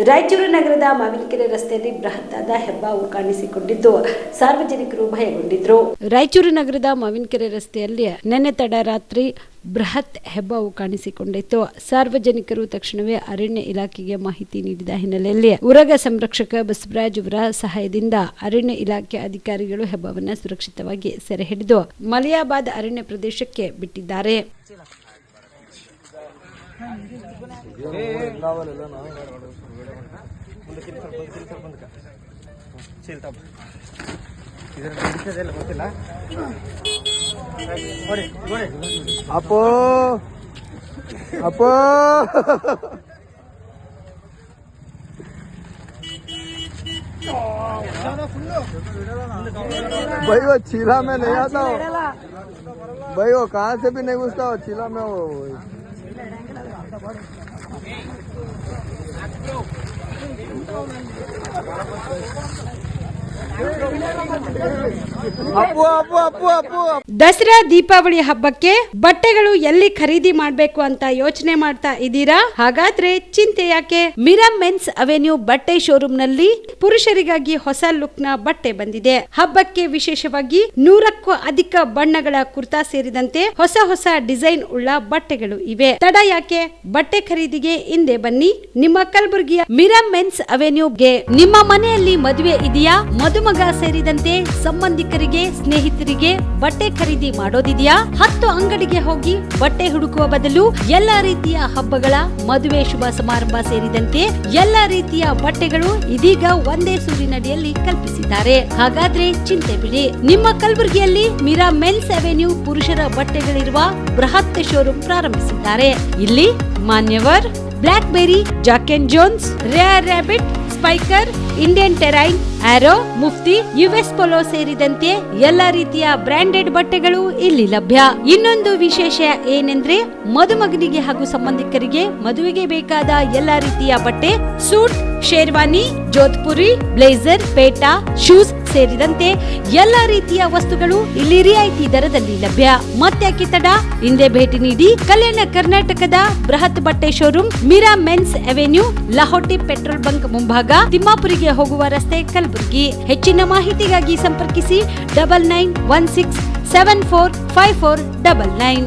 ರಾಯಚೂರು ನಗರದ ಮಾವಿನಕೆರೆ ರಸ್ತೆಯಲ್ಲಿ ಬೃಹತ್ತಾದ ಹೆಬ್ಬಾವು ಕಾಣಿಸಿಕೊಂಡಿದ್ದು ಸಾರ್ವಜನಿಕರು ಭಯಗೊಂಡಿದ್ರು. ರಾಯಚೂರು ನಗರದ ಮಾವಿನಕೆರೆ ರಸ್ತೆಯಲ್ಲಿ ನಿನ್ನೆ ತಡರಾತ್ರಿ ಬೃಹತ್ ಹೆಬ್ಬಾವು ಕಾಣಿಸಿಕೊಂಡಿತ್ತು. ಸಾರ್ವಜನಿಕರು ತಕ್ಷಣವೇ ಅರಣ್ಯ ಇಲಾಖೆಗೆ ಮಾಹಿತಿ ನೀಡಿದ ಹಿನ್ನೆಲೆಯಲ್ಲಿ ಉರಗ ಸಂರಕ್ಷಕ ಬಸವರಾಜ್ ಅವರ ಸಹಾಯದಿಂದ ಅರಣ್ಯ ಇಲಾಖೆ ಅಧಿಕಾರಿಗಳು ಹೆಬ್ಬಾವನ್ನ ಸುರಕ್ಷಿತವಾಗಿ ಸೆರೆ ಹಿಡಿದು ಮಲಿಯಾಬಾದ್ ಅರಣ್ಯ ಪ್ರದೇಶಕ್ಕೆ ಬಿಟ್ಟಿದ್ದಾರೆ. ಅಪ್ಪೋ ಅಪ್ಪೋ भाई वो चीला में नहीं आता हो भाई, वो कहाँ से भी नहीं घुसता हो चीला में वो. ದಸರಾ ದೀಪಾವಳಿ ಹಬ್ಬಕ್ಕೆ ಬಟ್ಟೆಗಳು ಎಲ್ಲಿ ಖರೀದಿ ಮಾಡಬೇಕು ಅಂತ ಯೋಚನೆ ಮಾಡ್ತಾ ಇದ್ದೀರಾ? ಹಾಗಾದ್ರೆ ಚಿಂತೆ ಯಾಕೆ? ಮಿರಾ ಮೆನ್ಸ್ ಅವೆನ್ಯೂ ಬಟ್ಟೆ ಶೋರೂಮ್ ನಲ್ಲಿ ಪುರುಷರಿಗಾಗಿ ಹೊಸ ಲುಕ್ ನ ಬಟ್ಟೆ ಬಂದಿದೆ. ಹಬ್ಬಕ್ಕೆ ವಿಶೇಷವಾಗಿ 100ಕ್ಕೂ ಅಧಿಕ ಬಣ್ಣಗಳ ಕುರ್ತಾ ಸೇರಿದಂತೆ ಹೊಸ ಹೊಸ ಡಿಸೈನ್ ಉಳ್ಳ ಬಟ್ಟೆಗಳು ಇವೆ. ತಡ ಯಾಕೆ? ಬಟ್ಟೆ ಖರೀದಿಗೆ ಹಿಂದೆ ಬನ್ನಿ. ನಿಮ್ಮ ಕಲಬುರಗಿಯ ಮಿರಾ ಮೆನ್ಸ್ ಅವೆನ್ಯೂಗೆ. ನಿಮ್ಮ ಮನೆಯಲ್ಲಿ ಮದುವೆ ಇದೆಯಾ? ಮದುಮಗ ಸೇರಿದಂತೆ ಸಂಬಂಧಿಕರಿಗೆ, ಸ್ನೇಹಿತರಿಗೆ ಬಟ್ಟೆ ಖರೀದಿ ಮಾಡೋದಿದೆಯಾ? 10 ಅಂಗಡಿಗೆ ಹೋಗಿ ಬಟ್ಟೆ ಹುಡುಕುವ ಬದಲು ಎಲ್ಲಾ ರೀತಿಯ ಹಬ್ಬಗಳ, ಮದುವೆ, ಶುಭ ಸಮಾರಂಭ ಸೇರಿದಂತೆ ಎಲ್ಲಾ ರೀತಿಯ ಬಟ್ಟೆಗಳು ಇದೀಗ ಒಂದೇ ಸೂರಿನಡಿಯಲ್ಲಿ ಕಲ್ಪಿಸಿದ್ದಾರೆ. ಹಾಗಾದ್ರೆ ಚಿಂತೆ ಬಿಡಿ. ನಿಮ್ಮ ಕಲಬುರಗಿಯಲ್ಲಿ ಮಿರಾ ಮೆನ್ಸ್ ಅವೆನ್ಯೂ ಪುರುಷರ ಬಟ್ಟೆಗಳಿರುವ ಬೃಹತ್ ಶೋರೂಮ್ ಪ್ರಾರಂಭಿಸಿದ್ದಾರೆ. ಇಲ್ಲಿ Manyavar, Blackberry, Jack and Jones, Rare Rabbit, Spykar, Indian Terrain, Arrow, Mufti, US Polo ಸೇರಿದಂತೆ ಎಲ್ಲಾ ರೀತಿಯ ಬ್ರಾಂಡೆಡ್ ಬಟ್ಟೆಗಳು ಇಲ್ಲಿ ಲಭ್ಯ. ಇನ್ನೊಂದು ವಿಶೇಷ ಏನೆಂದ್ರೆ ಮದುಮಗನಿಗೆ ಹಾಗೂ ಸಂಬಂಧಿಕರಿಗೆ ಮದುವೆಗೆ ಬೇಕಾದ ಎಲ್ಲಾ ರೀತಿಯ ಬಟ್ಟೆ, ಸೂಟ್, ಶೇರ್ವಾನಿ, ಜೋಧ್ಪುರಿ, ಬ್ಲೇಸರ್, ಪೇಟಾ, ಶೂಸ್ ಸೇರಿದಂತೆ ಎಲ್ಲಾ ರೀತಿಯ ವಸ್ತುಗಳು ಇಲ್ಲಿ ರಿಯಾಯಿತಿ ದರದಲ್ಲಿ ಲಭ್ಯ. ಮತ್ತ್ಯಾಕೆ ತಡ? ಹಿಂದೆ ಭೇಟಿ ನೀಡಿ. ಕಲ್ಯಾಣ ಕರ್ನಾಟಕದ ಬೃಹತ್ ಬಟ್ಟೆ showroom Mira men's avenue, Lahoti petrol bunk ಮುಂಭಾಗ, ತಿಮ್ಮಾಪುರಿಗೆ ಹೋಗುವ ರಸ್ತೆ, ಕಲಬುರಗಿ. ಹೆಚ್ಚಿನ ಮಾಹಿತಿಗಾಗಿ ಸಂಪರ್ಕಿಸಿ 9916745499.